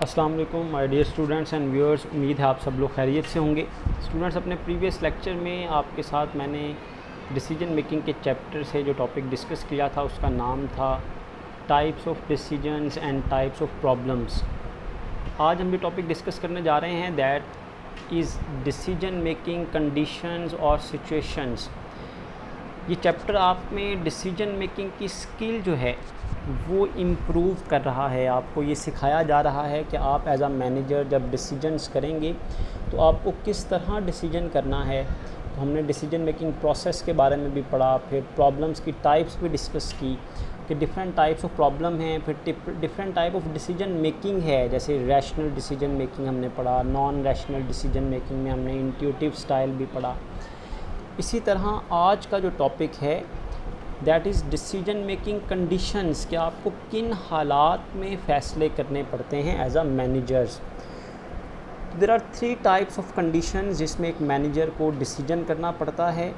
अस्सलाम वालेकुम my dear students and viewers. उम्मीद है आप सब लोग खैरियत से होंगे। स्टूडेंट्स, अपने प्रीवियस लेक्चर में आपके साथ मैंने डिसीजन मेकिंग के चैप्टर से जो टॉपिक डिस्कस किया था उसका नाम था types of decisions and types of problems. आज हम जो टॉपिक डिस्कस करने जा रहे हैं that is decision making conditions और सिचुएशंस। ये चैप्टर आप में डिसीजन मेकिंग की स्किल जो है वो इम्प्रूव कर रहा है। आपको ये सिखाया जा रहा है कि आप एज अ मैनेजर जब डिसीजंस करेंगे तो आपको किस तरह डिसीजन करना है। तो हमने डिसीजन मेकिंग प्रोसेस के बारे में भी पढ़ा, फिर प्रॉब्लम्स की टाइप्स भी डिस्कस की कि डिफरेंट टाइप्स ऑफ प्रॉब्लम हैं, फिर different type of decision making है। जैसे रैशनल डिसीजन मेकिंग हमने पढ़ा, नॉन रैशनल डिसीजन मेकिंग में हमने इंट्यूटिव स्टाइल भी पढ़ा। इसी तरह आज का जो टॉपिक है that is decision making conditions, कि आपको किन हालात में फ़ैसले करने पड़ते हैं as a managers. There are 3 types of conditions जिसमें एक मैनेजर को डिसीजन करना पड़ता है।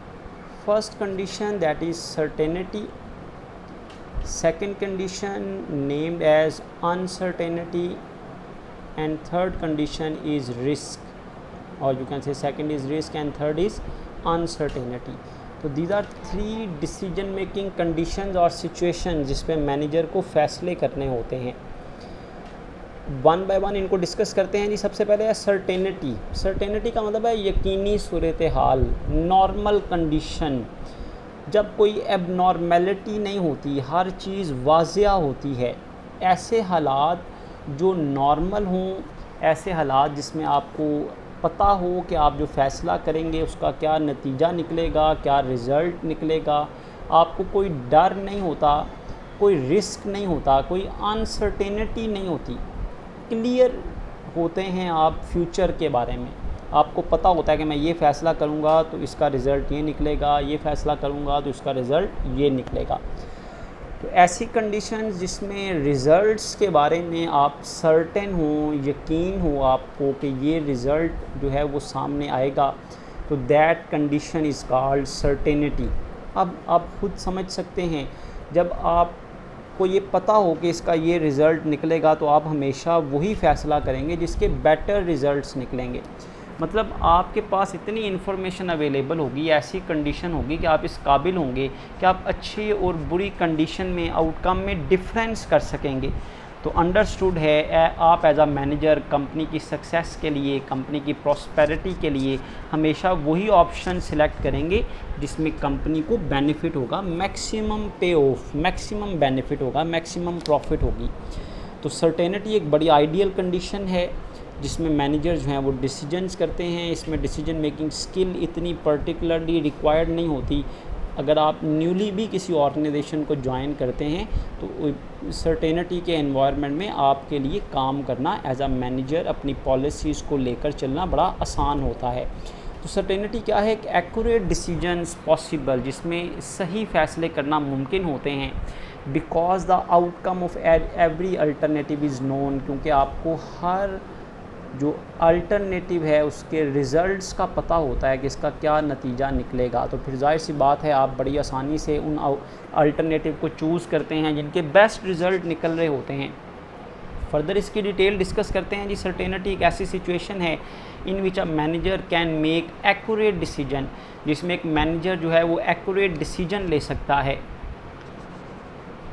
First condition that is certainty, second condition named as uncertainty and third condition is risk, और you can say second is risk and third is uncertainty. तो these are 3 decision making conditions और situation जिस पे manager को फ़ैसले करने होते हैं। वन बाय वन इनको डिस्कस करते हैं जी। सबसे पहले है सर्टेनिटी। सर्टेनिटी का मतलब है यकीनी सूरत हाल, नॉर्मल कंडीशन, जब कोई एबनॉर्मेलिटी नहीं होती, हर चीज़ वाज़िया होती है। ऐसे हालात जो नॉर्मल हों, ऐसे हालात जिसमें आपको पता हो कि आप जो फ़ैसला करेंगे उसका क्या नतीजा निकलेगा, क्या रिज़ल्ट निकलेगा, आपको कोई डर नहीं होता, कोई रिस्क नहीं होता, कोई अनसर्टेनिटी नहीं होती, क्लियर होते हैं आप फ्यूचर के बारे में। आपको पता होता है कि मैं ये फ़ैसला करूँगा तो इसका रिज़ल्ट ये निकलेगा, ये फ़ैसला करूँगा तो इसका रिज़ल्ट ये निकलेगा। तो ऐसी कंडीशंस जिसमें रिज़ल्ट्स के बारे में आप सर्टेन हो, यकीन हो आपको कि ये रिज़ल्ट जो है वो सामने आएगा, तो that condition is called certainty. अब आप खुद समझ सकते हैं, जब आपको ये पता हो कि इसका ये रिज़ल्ट निकलेगा तो आप हमेशा वही फ़ैसला करेंगे जिसके बेटर रिज़ल्ट्स निकलेंगे। मतलब आपके पास इतनी इन्फॉर्मेशन अवेलेबल होगी, ऐसी कंडीशन होगी कि आप इस काबिल होंगे कि आप अच्छी और बुरी कंडीशन में आउटकम में डिफरेंस कर सकेंगे। तो अंडरस्टूड है, आप एज अ मैनेजर कंपनी की सक्सेस के लिए, कंपनी की प्रॉस्पेरिटी के लिए हमेशा वही ऑप्शन सिलेक्ट करेंगे जिसमें कंपनी को बेनिफिट होगा, मैक्सिमम पे ऑफ, मैक्सिमम बेनिफिट होगा, मैक्सिमम प्रॉफिट होगी। तो सर्टेनिटी एक बड़ी आइडियल कंडीशन है जिसमें मैनेजर जो हैं वो डिसीजंस करते हैं। इसमें डिसीजन मेकिंग स्किल इतनी पर्टिकुलरली रिक्वायर्ड नहीं होती। अगर आप न्यूली भी किसी ऑर्गेनाइजेशन को ज्वाइन करते हैं तो सर्टेनिटी के एनवायरनमेंट में आपके लिए काम करना एज अ मैनेजर, अपनी पॉलिसीज़ को लेकर चलना बड़ा आसान होता है। तो सर्टेनिटी क्या है? एक एक्यूरेट डिसीजंस पॉसिबल, जिसमें सही फ़ैसले करना मुमकिन होते हैं। Because the outcome of every alternative is known, क्योंकि आपको हर जो अल्टरनेटिव है उसके रिज़ल्ट्स का पता होता है कि इसका क्या नतीजा निकलेगा। तो फिर जाहिर सी बात है आप बड़ी आसानी से उन अल्टरनेटिव को चूज़ करते हैं जिनके बेस्ट रिज़ल्ट निकल रहे होते हैं। फर्दर इसकी डिटेल डिस्कस करते हैं जी। सर्टेनिटी एक ऐसी सिचुएशन है in which a manager can make accurate decision, जिसमें एक मैनेजर जो है वो एक्यूरेट डिसीजन ले सकता है।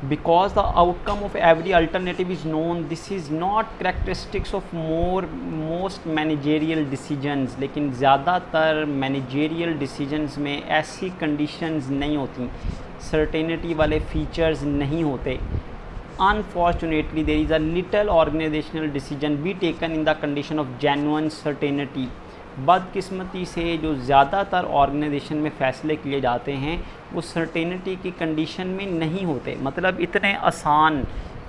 Because the outcome of every alternative is known, this is not characteristics of most managerial decisions। लेकिन ज़्यादातर managerial decisions में ऐसी conditions नहीं होती, certainty वाले features नहीं होते। Unfortunately there is a little organizational decision be taken in the condition of genuine certainty। बदकिस्मती से जो ज़्यादातर ऑर्गेनाइजेशन में फ़ैसले किए जाते हैं वो सर्टेनिटी की कंडीशन में नहीं होते। मतलब इतने आसान,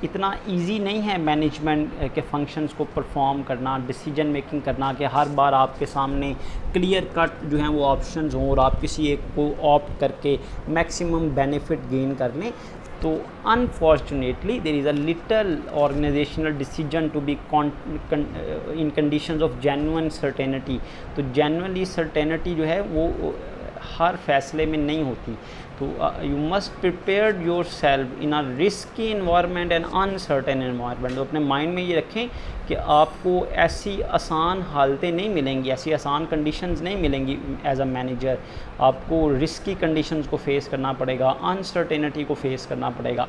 इतना इजी नहीं है मैनेजमेंट के फंक्शंस को परफॉर्म करना, डिसीजन मेकिंग करना, कि हर बार आपके सामने क्लियर कट जो हैं वो ऑप्शंस हों और आप किसी एक को ऑप्ट करके मैक्सिमम बेनिफिट गेन कर लें। तो unfortunately there is a little organisational decision to be in conditions of genuine certainty. तो जेन्युइनली सर्टेनिटी जो है वो हर फैसले में नहीं होती। तो you must prepare yourself in a risky environment and uncertain environment. तो अपने माइंड में ये रखें कि आपको ऐसी आसान हालतें नहीं मिलेंगी, ऐसी आसान कंडीशंस नहीं मिलेंगी एज अ मैनेजर। आपको रिस्की कंडीशंस को फेस करना पड़ेगा, अनसर्टेनिटी को फेस करना पड़ेगा।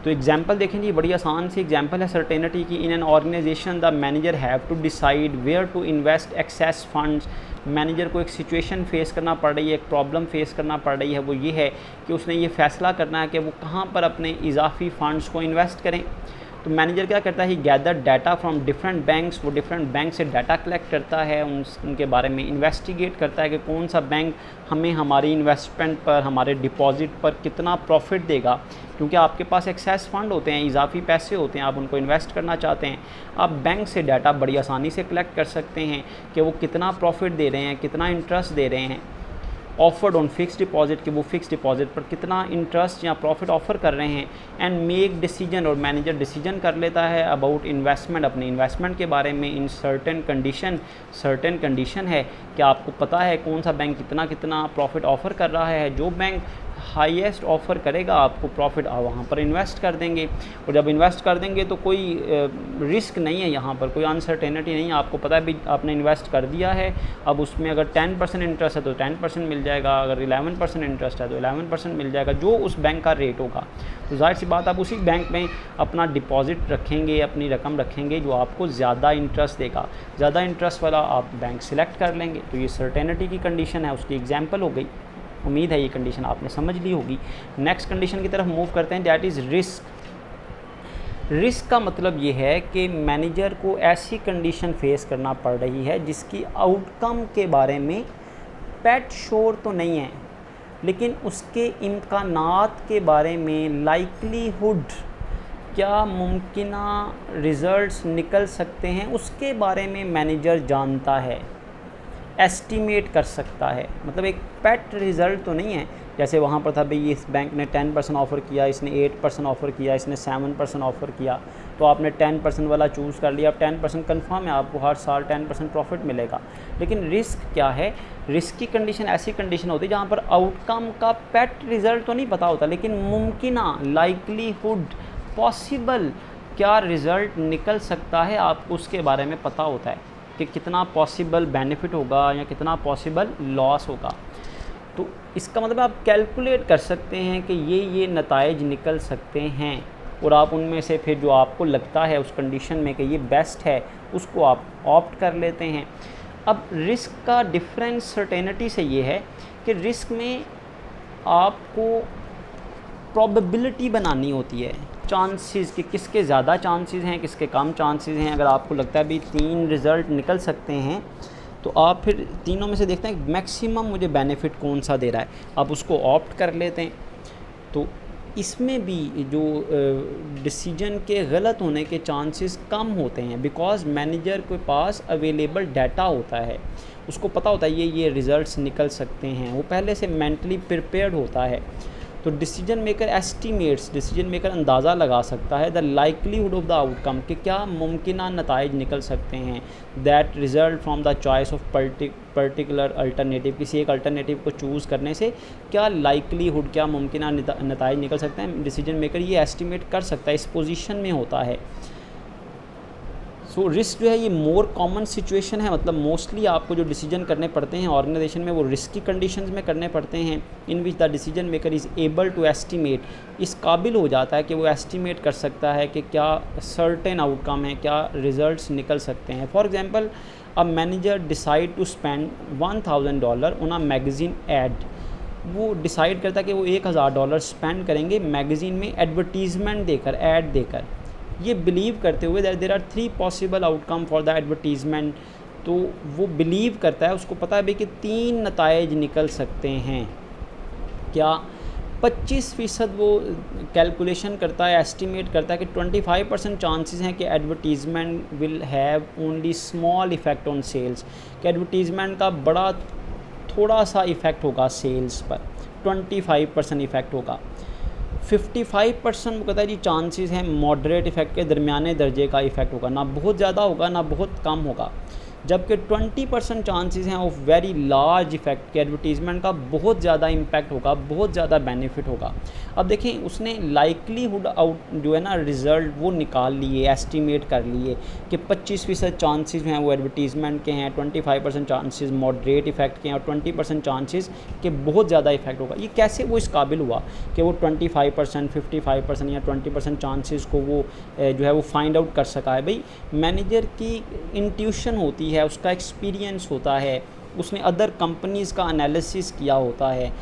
तो एग्जाम्पल देखें जी, बड़ी आसान सी एग्जाम्पल है सर्टेनिटी की। In an organisation the manager have to decide where to invest excess funds. Manager को एक सिचुएशन फेस करना पड़ रही है, एक प्रॉब्लम फेस करना पड़ रही है, वो ये है कि उसने ये फैसला करना है कि वो कहाँ पर अपने इजाफी फ़ंड्स को इन्वेस्ट करें। तो मैनेजर क्या करता है, he gather data from different banks. वो डिफरेंट बैंक से डाटा कलेक्ट करता है, उनके बारे में इन्वेस्टिगेट करता है कि कौन सा बैंक हमें हमारी इन्वेस्टमेंट पर, हमारे डिपॉजिट पर कितना प्रॉफिट देगा। क्योंकि आपके पास एक्सेस फ़ंड होते हैं, इजाफी पैसे होते हैं, आप उनको इन्वेस्ट करना चाहते हैं, आप बैंक से डाटा बड़ी आसानी से कलेक्ट कर सकते हैं कि वो कितना प्रॉफिट दे रहे हैं, कितना इंटरेस्ट दे रहे हैं। ऑफर्ड ऑन फिक्स डिपॉजिट, कि वो फिक्स डिपॉजिट पर कितना इंटरेस्ट या प्रॉफिट ऑफ़र कर रहे हैं। एंड मेक डिसीजन, और मैनेजर डिसीजन कर लेता है अबाउट इन्वेस्टमेंट, अपने इन्वेस्टमेंट के बारे में इन सर्टेन कंडीशन है कि आपको पता है कौन सा बैंक कितना कितना प्रॉफिट ऑफ़र कर रहा है। जो बैंक हाईएस्ट ऑफ़र करेगा आपको प्रॉफिट, वहाँ पर इन्वेस्ट कर देंगे। और जब इन्वेस्ट कर देंगे तो कोई रिस्क नहीं है, यहाँ पर कोई अनसर्टेनिटी नहीं है। आपको पता है भी आपने इन्वेस्ट कर दिया है, अब उसमें अगर 10% इंटरेस्ट है तो 10% मिल जाएगा, अगर 11% इंटरेस्ट है तो 11% मिल जाएगा, जो उस बैंक का रेट होगा। तो जाहिर सी बात, आप उसी बैंक में अपना डिपॉजिट रखेंगे, अपनी रकम रखेंगे जो आपको ज़्यादा इंटरेस्ट देगा। ज़्यादा इंटरेस्ट वाला आप बैंक सिलेक्ट कर लेंगे। तो ये सर्टेनिटी की कंडीशन है, उसकी एग्जाम्पल हो गई। उम्मीद है ये कंडीशन आपने समझ ली होगी। नेक्स्ट कंडीशन की तरफ मूव करते हैं, दैट इज़ रिस्क। रिस्क का मतलब ये है कि मैनेजर को ऐसी कंडीशन फेस करना पड़ रही है जिसकी आउटकम के बारे में पेट श्योर तो नहीं है, लेकिन उसके इम्कानात के बारे में, लाइकलीहुड, क्या मुमकिना रिज़ल्ट्स निकल सकते हैं, उसके बारे में मैनेजर जानता है, एस्टीमेट कर सकता है। मतलब एक पेट रिज़ल्ट तो नहीं है। जैसे वहाँ पर था भाई, इस बैंक ने 10% ऑफ़र किया, इसने 8% ऑफ़र किया, इसने 7% ऑफ़र किया, तो आपने 10% वाला चूज़ कर लिया। अब 10% कन्फर्म है, आपको हर साल 10% प्रॉफिट मिलेगा। लेकिन रिस्क क्या है, रिस्क की कंडीशन ऐसी कंडीशन होती है जहाँ पर आउटकम का पेट रिज़ल्ट तो नहीं पता होता, लेकिन मुमकिना, लाइकलीहुड, पॉसिबल क्या रिज़ल्ट निकल सकता है, आपको उसके बारे में पता होता है कि कितना पॉसिबल बेनिफिट होगा या कितना पॉसिबल लॉस होगा। तो इसका मतलब आप कैलकुलेट कर सकते हैं कि ये नताइज निकल सकते हैं, और आप उनमें से फिर जो आपको लगता है उस कंडीशन में कि ये बेस्ट है, उसको आप ऑप्ट कर लेते हैं। अब रिस्क का डिफरेंस सर्टेनिटी से ये है कि रिस्क में आपको प्रोबेबिलिटी बनानी होती है, चांसेस कि किसके ज़्यादा चांसेस हैं, किसके कम चांसेस हैं। अगर आपको लगता है भी 3 रिज़ल्ट निकल सकते हैं, तो आप फिर तीनों में से देखते हैं मैक्सिमम मुझे बेनिफिट कौन सा दे रहा है, आप उसको ऑप्ट कर लेते हैं। तो इसमें भी जो डिसीजन के गलत होने के चांसेस कम होते हैं, बिकॉज़ मैनेजर के पास अवेलेबल डाटा होता है, उसको पता होता है ये रिज़ल्ट्स निकल सकते हैं, वो पहले से मेंटली प्रिपेयर्ड होता है। तो decision maker estimates, decision maker अंदाज़ा लगा सकता है the likelihood of the outcome, कि क्या मुमकिना नताइज निकल सकते हैं, that result from the choice of particular alternative, किसी एक अल्टरनेटिव को चूज़ करने से क्या लाइकलीहुड, क्या मुमकिना नताइज निकल सकते हैं। डिसीजन मेकर ये एस्टीमेट कर सकता है, इस पोजीशन में होता है। सो रिस्क जो है ये मोर कॉमन सिचुएशन है, मतलब मोस्टली आपको जो डिसीजन करने पड़ते हैं ऑर्गेनाइजेशन में वो रिस्की कंडीशंस में करने पड़ते हैं, in which the decision maker is able to estimate, इस काबिल हो जाता है कि वो एस्टीमेट कर सकता है कि क्या सर्टेन आउटकम है, क्या रिजल्ट्स निकल सकते हैं। For example, a manager decide to spend $1000 on a magazine ad. वो डिसाइड करता है कि वो $1000 स्पेंड करेंगे मैगज़ीन में एडवर्टीज़मेंट देकर, ऐड देकर, ये बिलीव करते हुए that there are 3 possible outcome for the advertisement. तो वो बिलीव करता है, उसको पता है भी कि 3 नताइज निकल सकते हैं। क्या 25% वो कैलकुलेशन करता है, एस्टिमेट करता है कि 25% चांसेस हैं कि advertisement will have only small effect on sales, कि एडवर्टीज़मेंट का बड़ा थोड़ा सा इफ़ेक्ट होगा सेल्स पर, 25% इफ़ेक्ट होगा। 55% वो कहता है जी चांसेस हैं मॉडरेट इफ़ेक्ट के, दरमियाने दर्जे का इफ़ेक्ट होगा, ना बहुत ज़्यादा होगा ना बहुत कम होगा। जबकि 20% चांसेस हैं ऑफ वेरी लार्ज इफेक्ट के एडवर्टीज़मेंट का बहुत ज़्यादा इम्पैक्ट होगा, बहुत ज़्यादा बेनिफिट होगा। अब देखें उसने लाइकलीहुड आउट जो है ना रिज़ल्ट वो निकाल लिए, एस्टिमेट कर लिए कि 25% चांसेस हैं वो एडवर्टीज़मेंट के हैं, 25% चांसेस मॉडरेट इफेक्ट के हैं और 20% चांसेस के बहुत ज़्यादा इफेक्ट होगा। ये कैसे वो इस काबिल हुआ कि वो 25%, 55% या 20% चांसेस को वो जो है वो फाइंड आउट कर सका है? भाई मैनेजर की इंट्यूशन होती है, उसका एक्सपीरियंस होता है, उसने अदर कंपनीज़ का एनालिसिस किया होता है,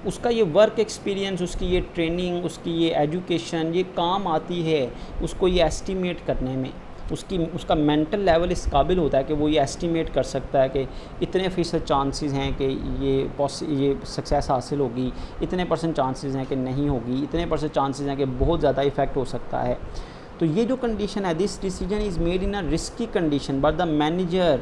उसका ये वर्क एक्सपीरियंस, उसकी ये ट्रेनिंग, उसकी ये एजुकेशन ये काम आती है उसको ये एस्टिमेट करने में। उसका मेंटल लेवल इस काबिल होता है कि वो ये एस्टिमेट कर सकता है कि इतने फ़ीसद चांसेस हैं कि ये सक्सेस हासिल होगी, इतने % चांसेस हैं कि नहीं होगी, इतने % चांसेस हैं कि बहुत ज़्यादा इफ़ेक्ट हो सकता है। तो ये जो कंडीशन है, this decision is made in a risky condition but the manager,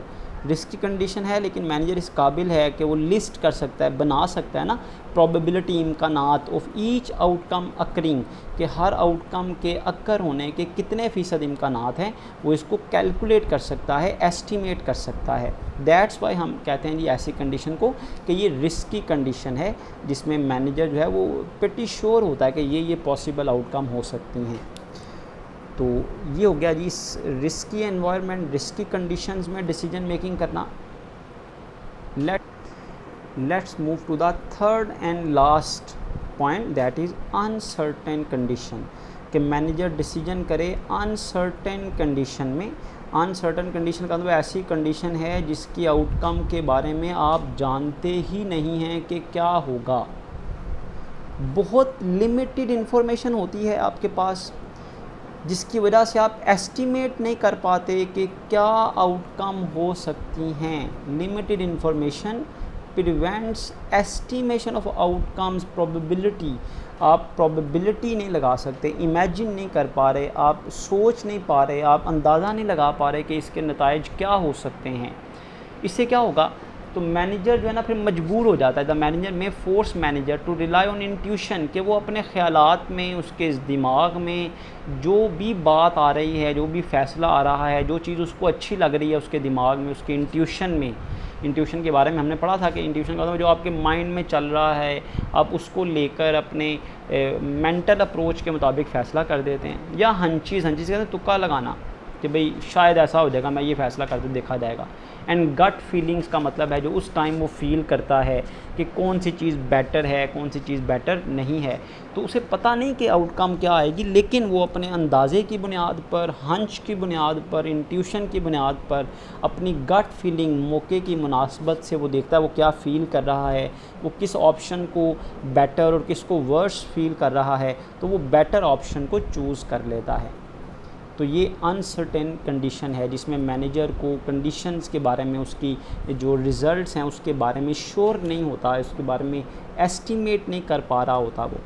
risky condition है लेकिन मैनेजर इस काबिल है कि वो लिस्ट कर सकता है, बना सकता है ना प्रोबेबिलिटी इम्कानात ऑफ ईच आउटकम अकरिंग, कि हर आउटकम के अक्कर होने के कितने फ़ीसद इम्कानात हैं, वो इसको कैलकुलेट कर सकता है, एस्टिमेट कर सकता है। दैट्स वाई हम कहते हैं जी ऐसी कंडीशन को कि ये रिस्की कंडीशन है जिसमें मैनेजर जो है वो प्रीटी श्योर होता है कि ये पॉसिबल आउटकम हो सकती हैं। तो ये हो गया जी रिस्की एनवायरनमेंट, रिस्की कंडीशंस में डिसीजन मेकिंग करना। Let's move to the third and last point, that is uncertain condition, कि मैनेजर डिसीजन करे अनसर्टेन कंडीशन में। अनसर्टेन कंडीशन का मतलब ऐसी कंडीशन है जिसकी आउटकम के बारे में आप जानते ही नहीं हैं कि क्या होगा, बहुत लिमिटेड इन्फॉर्मेशन होती है आपके पास, जिसकी वजह से आप एस्टिमेट नहीं कर पाते कि क्या आउटकम हो सकती हैं। Limited information prevents estimation of outcomes probability. आप प्रोबेबिलिटी नहीं लगा सकते, इमेजिन नहीं कर पा रहे, आप सोच नहीं पा रहे, आप अंदाज़ा नहीं लगा पा रहे कि इसके नताइज क्या हो सकते हैं। इससे क्या होगा, तो मैनेजर जो है ना फिर मजबूर हो जाता है, द मैनेजर में force manager to rely on intuition, कि वो अपने ख्यालात में, उसके दिमाग में जो भी बात आ रही है, जो भी फ़ैसला आ रहा है, जो चीज़ उसको अच्छी लग रही है उसके दिमाग में, उसके इंट्यूशन में, इंट्यूशन के बारे में हमने पढ़ा था कि इंट्यूशन का मतलब जो आपके माइंड में चल रहा है, आप उसको लेकर अपने मेंटल अप्रोच के मुताबिक फ़ैसला कर देते हैं। या हंचीज़ कहते हैं तुक्का लगाना, कि भाई शायद ऐसा हो जाएगा, मैं ये फ़ैसला करते देखा जाएगा। एंड गट फीलिंग्स का मतलब है जो उस टाइम वो फील करता है कि कौन सी चीज़ बेटर है, कौन सी चीज़ बेटर नहीं है। तो उसे पता नहीं कि आउटकम क्या आएगी, लेकिन वो अपने अंदाज़े की बुनियाद पर, हंच की बुनियाद पर, इंट्यूशन की बुनियाद पर, अपनी गट फीलिंग, मौके की मुनासबत से वो देखता है वो क्या फ़ील कर रहा है, वो किस ऑप्शन को बेटर और किसको वर्स फील कर रहा है, तो वो बेटर ऑप्शन को चूज़ कर लेता है। तो ये अनसर्टेन कंडीशन है जिसमें मैनेजर को कंडीशंस के बारे में, उसकी जो रिज़ल्ट्स हैं उसके बारे में श्योर नहीं होता, उसके बारे में एस्टिमेट नहीं कर पा रहा होता वो।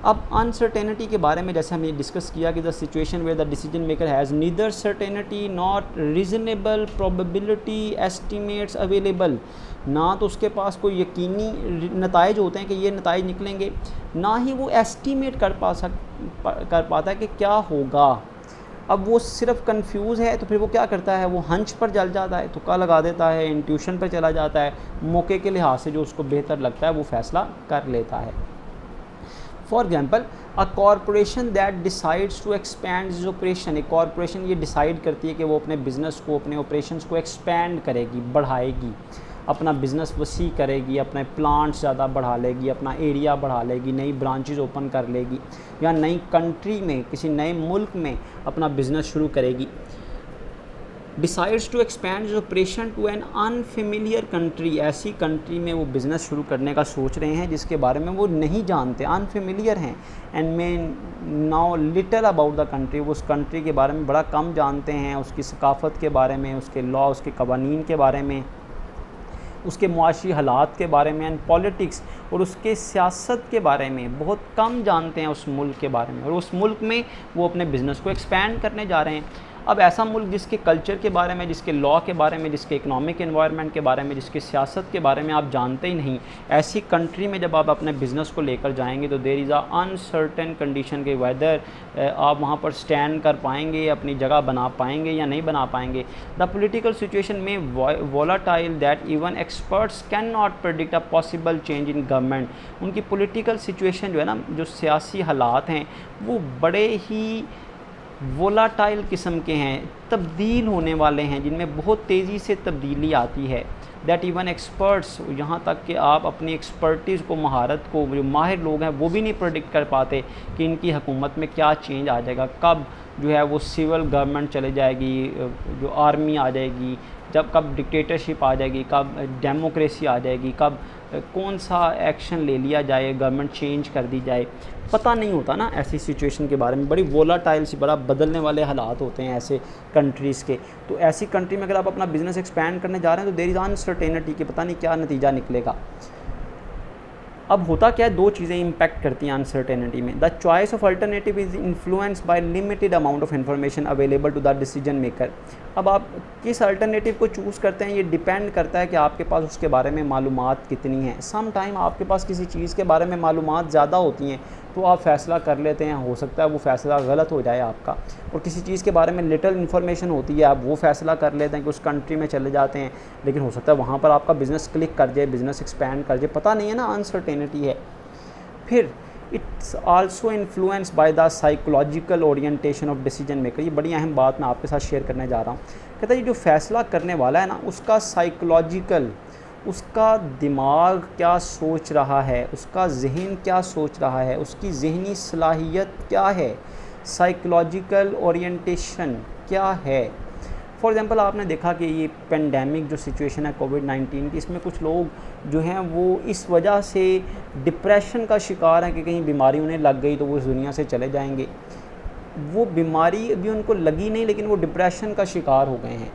अब अनसर्टेनिटी के बारे में जैसे हमने डिस्कस किया कि the situation where the decision maker has neither certainty not reasonable probability estimates available, ना तो उसके पास कोई यकीनी नताइज होते हैं कि ये नताइज निकलेंगे, ना ही वो एस्टिमेट कर पाता है कि क्या होगा। अब वो सिर्फ कंफ्यूज है, तो फिर वो क्या करता है, वो हंच पर जल जाता है, तुक्का लगा देता है, इंट्यूशन पर चला जाता है, मौके के लिहाज से जो उसको बेहतर लगता है वो फ़ैसला कर लेता है। For example a corporation that decides to expand is operation, एक कॉरपोरेशन ये डिसाइड करती है कि वो अपने बिज़नेस को, अपने ऑपरेशंस को एक्सपैंड करेगी, बढ़ाएगी, अपना बिज़नेस वसी करेगी, अपने प्लांट्स ज़्यादा बढ़ा लेगी, अपना एरिया बढ़ा लेगी, नई ब्रांचेस ओपन कर लेगी, या नई कंट्री में, किसी नए मुल्क में अपना बिज़नेस शुरू करेगी। Decides to expand operation to an unfamiliar country, ऐसी कंट्री में वो बिज़नेस शुरू करने का सोच रहे हैं जिसके बारे में वो नहीं जानते, अनफेमिलियर हैं, and may now little about the country, वो उस कंट्री के बारे में बड़ा कम जानते हैं, उसकी सकाफ़त के बारे में, उसके लॉ, उसके कवानीन के बारे में, उसके मुआशी हालात के बारे में, एंड पॉलिटिक्स, और उसके सियासत के बारे में बहुत कम जानते हैं उस मुल्क के बारे में, और उस मुल्क में वो अपने बिज़नेस को एक्सपैंड करने जा रहे हैं। अब ऐसा मुल्क जिसके कल्चर के बारे में, जिसके लॉ के बारे में, जिसके इकोनॉमिक एनवायरनमेंट के बारे में, जिसकी सियासत के बारे में आप जानते ही नहीं, ऐसी कंट्री में जब आप अपने बिज़नेस को लेकर जाएंगे तो there is a uncertain condition के वेदर आप वहाँ पर स्टैंड कर पाएंगे, अपनी जगह बना पाएंगे या नहीं बना पाएंगे। द पोलिटिकल सिचुएशन में volatile that even experts can not predict a possible change in government. उनकी पोलिटिकल सिचुएशन जो है ना, जो सियासी हालात हैं वो बड़े ही वोलाटाइल किस्म के हैं, तब्दील होने वाले हैं, जिनमें बहुत तेज़ी से तब्दीली आती है। दैट इवन एक्सपर्ट्स, यहाँ तक कि आप अपनी एक्सपर्टीज़ को, महारत को, जो माहिर लोग हैं वो भी नहीं प्रेडिक्ट कर पाते कि इनकी हुकूमत में क्या चेंज आ जाएगा, कब जो है वो सिविल गवर्नमेंट चले जाएगी, जो आर्मी आ जाएगी, कब डिक्टेटरशिप आ जाएगी, कब डेमोक्रेसी आ जाएगी, कब कौन सा एक्शन ले लिया जाए, गवर्नमेंट चेंज कर दी जाए, पता नहीं होता ना ऐसी सिचुएशन के बारे में। बड़ी वोलाटाइल सी, बड़ा बदलने वाले हालात होते हैं ऐसे कंट्रीज़ के। तो ऐसी कंट्री में अगर आप अपना बिज़नेस एक्सपैंड करने जा रहे हैं तो देयर इज़ अनसर्टेनिटी कि पता नहीं क्या नतीजा निकलेगा। अब होता क्या है, दो चीज़ें इम्पैक्ट करती हैं अनसर्टेनिटी में। The choice of alternative is influenced by limited amount of information available to the decision maker. अब आप किस अल्टरनेटिव को चूज़ करते हैं ये डिपेंड करता है कि आपके पास उसके बारे में मालूमात कितनी हैं। सम टाइम आपके पास किसी चीज़ के बारे में मालूमात ज़्यादा होती हैं तो आप फ़ैसला कर लेते हैं, हो सकता है वो फ़ैसला गलत हो जाए आपका। और किसी चीज़ के बारे में लिटिल इन्फॉर्मेशन होती है, आप वो फ़ैसला कर लेते हैं कि उस कंट्री में चले जाते हैं, लेकिन हो सकता है वहाँ पर आपका बिज़नेस क्लिक कर जाए, बिज़नेस एक्सपैंड कर जाए, पता नहीं है ना, अनसर्टेनिटी है। फिर it's also influence by the psychological orientation of decision maker. ये बड़ी अहम बात मैं आपके साथ शेयर करने जा रहा हूँ। कहता है ये जो फ़ैसला करने वाला है ना, उसका साइकोलॉजिकल, उसका दिमाग क्या सोच रहा है, उसका जहन क्या सोच रहा है, उसकी जहनी सलाहियत क्या है, साइकोलॉजिकल ओरिएंटेशन क्या है। फॉर एग्ज़ाम्पल आपने देखा कि ये पेंडेमिक जो सिचुएशन है कोविड-19 की, इसमें कुछ लोग जो हैं वो इस वजह से डिप्रेशन का शिकार हैं कि कहीं बीमारी उन्हें लग गई तो वो इस दुनिया से चले जाएंगे। वो बीमारी अभी उनको लगी नहीं लेकिन वो डिप्रेशन का शिकार हो गए हैं।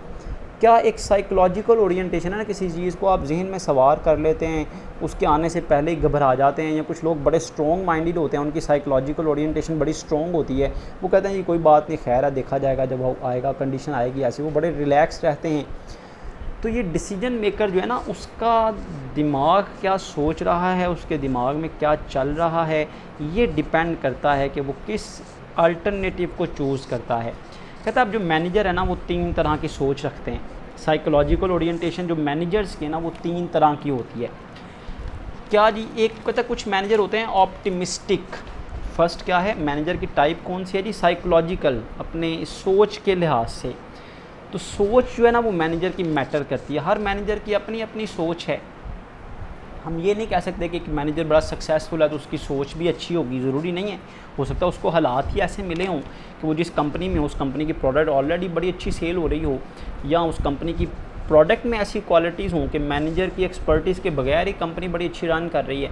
क्या एक साइकोलॉजिकल ओरिएंटेशन है ना, किसी चीज़ को आप जहन में सवार कर लेते हैं, उसके आने से पहले ही घबरा जाते हैं। या कुछ लोग बड़े स्ट्रॉन्ग माइंडेड होते हैं, उनकी साइकोलॉजिकल ओरिएंटेशन बड़ी स्ट्रॉन्ग होती है, वो कहते हैं ये कोई बात नहीं, खैर है, देखा जाएगा, जब वो आएगा कंडीशन आएगी ऐसी, वो बड़े रिलैक्स रहते हैं। तो ये डिसीजन मेकर जो है ना, उसका दिमाग क्या सोच रहा है, उसके दिमाग में क्या चल रहा है, ये डिपेंड करता है कि वो किस अल्टरनेटिव को चूज़ करता है। कहता है अब जो मैनेजर है ना, वो 3 तरह की सोच रखते हैं। साइकोलॉजिकल ओरिएंटेशन जो मैनेजर्स की ना, वो 3 तरह की होती है। क्या जी, एक कहता है कुछ मैनेजर होते हैं ऑप्टिमिस्टिक। फर्स्ट क्या है, मैनेजर की टाइप कौन सी है जी, साइकोलॉजिकल, अपने सोच के लिहाज से। तो सोच जो है ना वो मैनेजर की मैटर करती है। हर मैनेजर की अपनी अपनी सोच है। हम ये नहीं कह सकते कि एक मैनेजर बड़ा सक्सेसफुल है तो उसकी सोच भी अच्छी होगी, ज़रूरी नहीं है। हो सकता है उसको हालात ही ऐसे मिले हों कि वो जिस कंपनी में हो, उस कंपनी की प्रोडक्ट ऑलरेडी बड़ी अच्छी सेल हो रही हो, या उस कंपनी की प्रोडक्ट में ऐसी क्वालिटीज़ हों कि मैनेजर की एक्सपर्टीज़ के बगैर ही कंपनी बड़ी अच्छी रन कर रही है।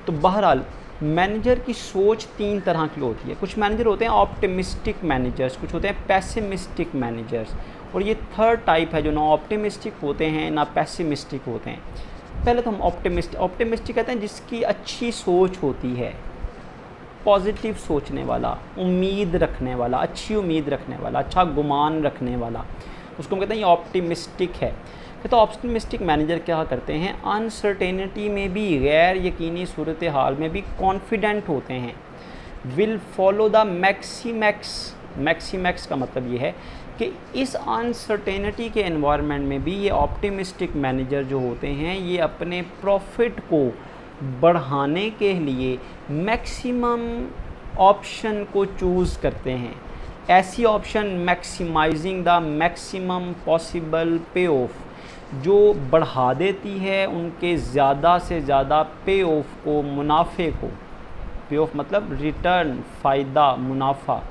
तो बहरहाल मैनेजर की सोच 3 तरह की होती है। कुछ मैनेजर होते हैं ऑप्टिमिस्टिक मैनेजर्स, कुछ होते हैं पैसिमिस्टिक मैनेजर्स, और ये थर्ड टाइप है जो ना ऑप्टिमिस्टिक होते हैं ना पैसिमिस्टिक होते हैं। पहले तो हम ऑप्टिमिस्टिक कहते हैं जिसकी अच्छी सोच होती है, पॉजिटिव सोचने वाला, उम्मीद रखने वाला, अच्छी उम्मीद रखने वाला, अच्छा गुमान रखने वाला, उसको हम कहते हैं ये ऑप्टिमिस्टिक है। तो ऑप्टिमिस्टिक मैनेजर क्या करते हैं, अनसर्टेनिटी में भी, गैर यकीनी सूरत हाल में भी कॉन्फिडेंट होते हैं। Will follow the maximax. Maximax का मतलब ये है कि इस अनसर्टेनिटी के एनवायरनमेंट में भी ये ऑप्टिमिस्टिक मैनेजर जो होते हैं, ये अपने प्रॉफिट को बढ़ाने के लिए मैक्सिमम ऑप्शन को चूज़ करते हैं। ऐसी option maximising the maximum possible payoff, जो बढ़ा देती है उनके ज़्यादा से ज़्यादा पे ऑफ को, मुनाफे को। पे ऑफ मतलब रिटर्न, फ़ायदा, मुनाफा।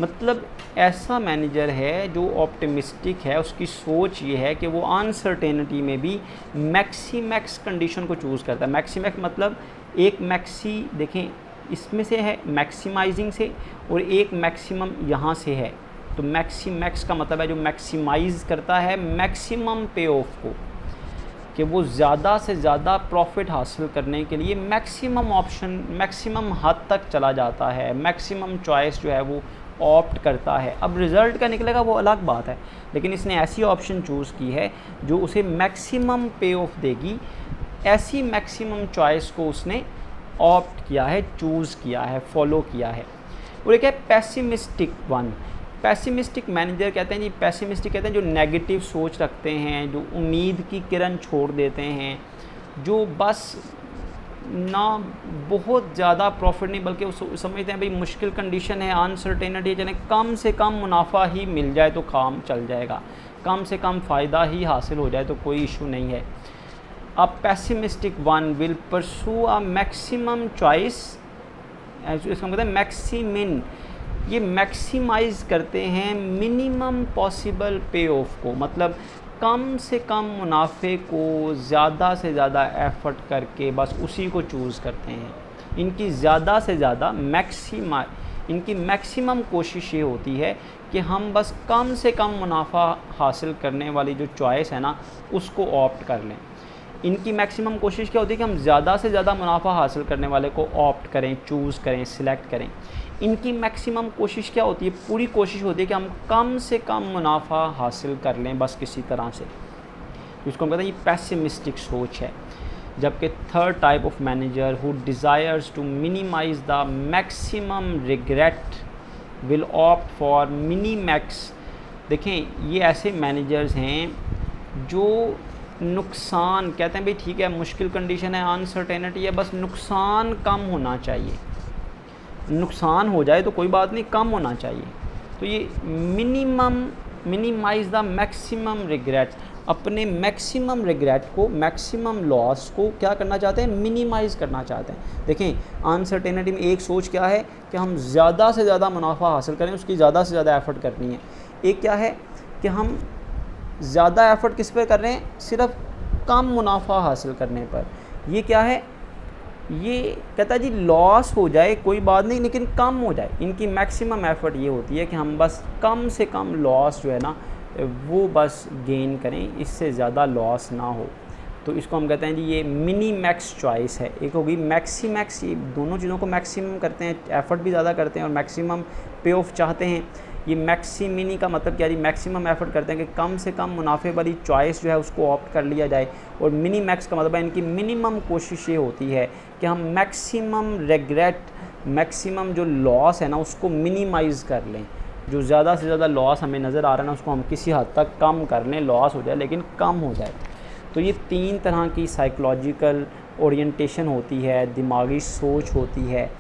मतलब ऐसा मैनेजर है जो ऑप्टिमिस्टिक है, उसकी सोच ये है कि वो अनसर्टेनिटी में भी मैक्सीमैक्स कंडीशन को चूज़ करता है। मैक्सीमैक्स मतलब एक मैक्सी, देखें इसमें से है मैक्सिमाइजिंग से, और एक मैक्सिमम यहाँ से है। तो मैक्सीमैक्स का मतलब है जो मैक्सिमाइज़ करता है मैक्सिमम पे ऑफ को, कि वो ज़्यादा से ज़्यादा प्रॉफिट हासिल करने के लिए मैक्सिमम ऑप्शन, मैक्सिमम हद तक चला जाता है, मैक्सिमम चॉइस जो है वो ऑप्ट करता है। अब रिज़ल्ट का निकलेगा वो अलग बात है, लेकिन इसने ऐसी ऑप्शन चूज़ की है जो उसे मैक्सिमम पे ऑफ देगी। ऐसी मैक्सिमम चॉइस को उसने ऑप्ट किया है, चूज़ किया है, फॉलो किया है। और एक है पेसिमिस्टिक वन। पेसिमिस्टिक मैनेजर कहते हैं जी, पेसिमिस्टिक कहते हैं जो नेगेटिव सोच रखते हैं, जो उम्मीद की किरण छोड़ देते हैं, जो बस ना बहुत ज़्यादा प्रॉफिट नहीं बल्कि वो समझते हैं भाई मुश्किल कंडीशन है, अनसर्टेनिटी, यानी कम से कम मुनाफा ही मिल जाए तो काम चल जाएगा, कम से कम फ़ायदा ही हासिल हो जाए तो कोई इशू नहीं है। अब pessimistic one will pursue a maximum choice, इसका मतलब है मैक्सिमिन, ये मैक्सिमाइज़ करते हैं मिनिमम पॉसिबल पे ऑफ को, मतलब कम से कम मुनाफे को ज़्यादा से ज़्यादा एफ़र्ट करके बस उसी को चूज़ करते हैं। इनकी ज़्यादा से ज़्यादा इनकी मैक्सिमम कोशिश ये होती है कि हम बस कम से कम मुनाफा हासिल करने वाली जो चॉइस है ना उसको ऑप्ट कर लें। इनकी मैक्सिमम कोशिश क्या होती है कि हम ज़्यादा से ज़्यादा मुनाफा हासिल करने वाले को ऑप्ट करें, चूज़ करें, सिलेक्ट करें। इनकी मैक्सिमम कोशिश क्या होती है, पूरी कोशिश होती है कि हम कम से कम मुनाफा हासिल कर लें बस किसी तरह से। इसको हम कहते हैं ये पेसिमिस्टिक सोच है। जबकि third type of manager who desires to minimise the maximum regret will opt for minimax. देखें ये ऐसे मैनेजर्स हैं जो नुकसान कहते हैं भाई ठीक है मुश्किल कंडीशन है, अनसर्टेनिटी है, बस नुकसान कम होना चाहिए, नुकसान हो जाए तो कोई बात नहीं, कम होना चाहिए। तो ये मिनिमाइज़ द मैक्सिमम रिग्रेट, अपने मैक्सिमम रिग्रेट को, मैक्सिमम लॉस को क्या करना चाहते हैं, मिनिमाइज़ करना चाहते हैं। देखें अनसर्टेनिटी में एक सोच क्या है कि हम ज़्यादा से ज़्यादा मुनाफा हासिल करें, उसकी ज़्यादा से ज़्यादा एफ़र्ट करनी है। एक क्या है कि हम ज़्यादा एफ़र्ट किस पर कर रहे हैं, सिर्फ कम मुनाफा हासिल करने पर। ये क्या है, ये कहता है जी लॉस हो जाए कोई बात नहीं लेकिन कम हो जाए। इनकी मैक्सिमम एफ़र्ट ये होती है कि हम बस कम से कम लॉस जो है ना वो बस गेन करें, इससे ज़्यादा लॉस ना हो। तो इसको हम कहते हैं जी ये मिनी मैक्स चॉइस है। एक होगी मैक्सी मैक्स, ये दोनों चीज़ों को मैक्सिमम करते हैं, एफ़र्ट भी ज़्यादा करते हैं और मैक्सिमम पे ऑफ चाहते हैं। ये मैक्सी मिनी का मतलब क्या है, मैक्सिमम एफ़र्ट करते हैं कि कम से कम मुनाफे वाली चॉइस जो है उसको ऑप्ट कर लिया जाए। और मिनी मैक्स का मतलब है इनकी मिनिमम कोशिश ये होती है कि हम मैक्सिमम रेग्रेट, मैक्सिमम जो लॉस है ना उसको मिनिमाइज़ कर लें। जो ज़्यादा से ज़्यादा लॉस हमें नज़र आ रहा है ना उसको हम किसी हद तक कम कर लें, लॉस हो जाए लेकिन कम हो जाए। तो ये तीन तरह की साइकोलॉजिकल ओरिएंटेशन होती है, दिमागी सोच होती है,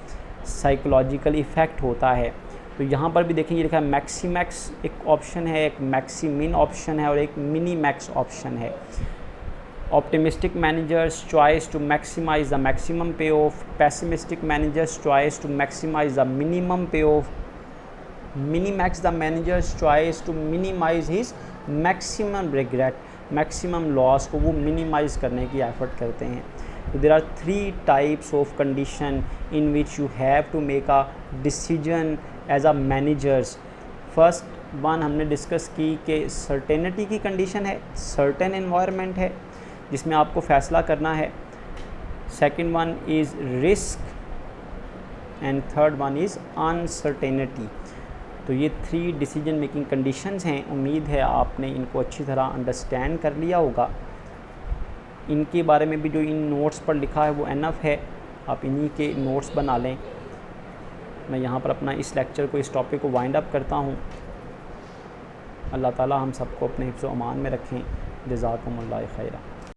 साइकोलॉजिकल इफ़ेक्ट होता है। तो यहाँ पर भी देखें ये लिखा है मैक्सी मैक्स एक ऑप्शन है, एक मैक्सी मिन ऑप्शन है और एक मिनी मैक्स ऑप्शन है। Optimistic managers choice to maximize the maximum payoff, pessimistic managers choice to maximize the minimum payoff, minimax the managers choice to minimize his maximum regret, maximum loss को वो minimise करने की effort करते हैं। So there are 3 types of condition in which you have to make a decision as a managers. First one हमने discuss की कि certainty की कंडीशन है, सर्टेन एनवायरनमेंट है जिसमें आपको फ़ैसला करना है। Second one is risk and third one is uncertainty. तो ये 3 डिसीजन मेकिंग कंडीशंस हैं। उम्मीद है आपने इनको अच्छी तरह अंडरस्टैंड कर लिया होगा। इनके बारे में भी जो इन नोट्स पर लिखा है वो एनफ है, आप इन्हीं के नोट्स बना लें। मैं यहाँ पर अपना इस लेक्चर को, इस टॉपिक को वाइंड अप करता हूँ। अल्लाह ताला हम सबको अपने हिफ्ज़-ओ-अमान में रखें। जज़ाकुमुल्लाह खैरा।